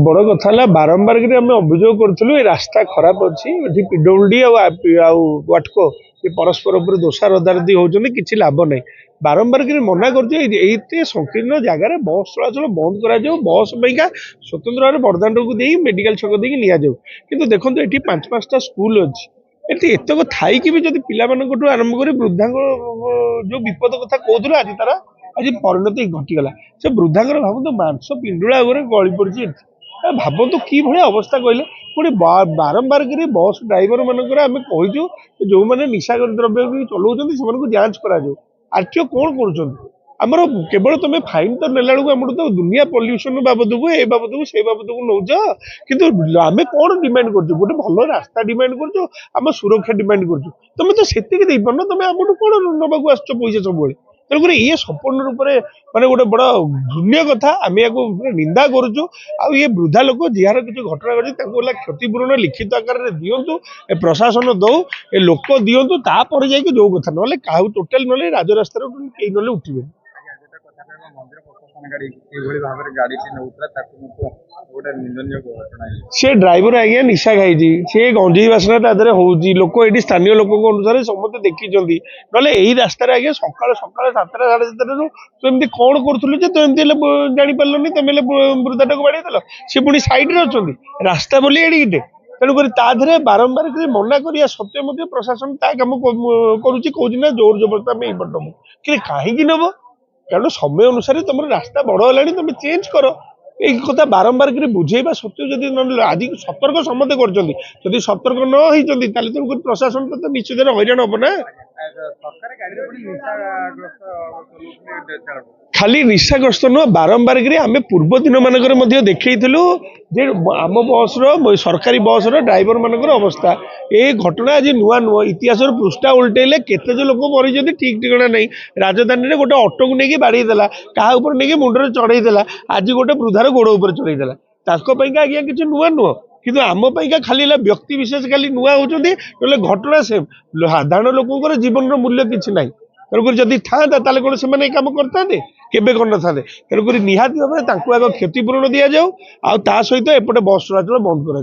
बड़ कथा बारंबार आम अभियोग करूँ रास्ता खराब अच्छी पिडब्ल्यूडी वाटको ये परस्पर उपर दोषारोधारती होती किसी लाभ ना बारंबार मना कर संकीर्ण जगार बस चलाचल बंद कर बस पाइका स्वतंत्र भाव बरदान को दे मेडिकल छक दे नि कि देखो ये 5-5टा स्कूल अच्छी एतक थी भी जब पिला आरंभ कर वृद्धा जो विपद कथा कहते आज तार आज परिणति घटीगला से वृद्धांर भावत मांस पिंडुला गली पड़ी भावतु कि अवस्था कहले पुणी बारंबार कर बस ड्राइवर मानकर आम कहूँ जो मैंने निशा द्रव्य चलाऊँ से जांच कर आरटीओ कौन करमर केवल तुम फाइन तो नेला बेलू आम तो दुनिया पल्यूसन बाबद को ए बाबद को से बाबद को नौच कि आम कौन डिमांड कर गोटे भल रास्ता डिमांड कर सुरक्षा डिमांड कर तुम तो से पार तुम आम कौन नवाक आस पैसा सब तेणुक ये संपूर्ण रूप में माने गोटे बड़ा घृण्य कथा आम या निंदा करुचु ये वृद्धा लोक जार किसी घटना घटी क्षतिपूरण लिखित आकार में दिंतु प्रशासन दौ ए लोक दिंतु तापर जा जो कथा ना क्या टोटाल ना राजरास्तार कहीं ना उठे से ड्राइवर आज्ञा निशा खाई सी गंजेई बासना तादे हो लोक ये स्थानीय लोक अनुसार समस्त देखी ना यही रास्तार आज्ञा सका सका 7टा 7:30 तो एमती कौन करूँ तो एमती जापारे तुम वृद्धाटा को बाड़ेदेल सी पुणी सैड्रे अच्छा रास्ता बोली एडिटे तेणुक ताधे बारंबार मना करा सत्वे प्रशासन ता कम करुच्ची जोर जबरदस्त आम यपटू कि कहीं नब कारण समय अनुसार तुम रास्ता बड़ है तुम चेंज कर एक कथा बारंबार बुझेवा सत्वे जब आज सतर्क समस्ते कर सतर्क न होती तेणुक प्रशासन तो निश्चित हईराण हम ना खाली निशाग्रस्त नुह बारंबार आम पूर्व दिन मानक देखु जे आम बस सरकारी बस ड्राइवर मानकर अवस्था ये घटना आज नुआ नुह इतिहास पृष्ठा उल्टेले केते जो लोक मरी ठीक ठिकाना नहीं राजधानी में गोटे ऑटो को लेकिन बाड़ेदेला क्या नहीं मुंडे चढ़ईदेला आज गोटे वृद्धार गोड़ उपर चढ़ईदेला आज्ञा किसी नुआ नुह कि आम खाली व्यक्ति विशेष खाली नुआ होती घटना सेम साधारण लोक जीवन मूल्य किसी ना तेणुक जदि था कौन से कम करते केवे कर तेणुक निहाती भाव में क्षतिपूरण दि जाऊ आ सहित एपटे बस चलाचल बंद कर।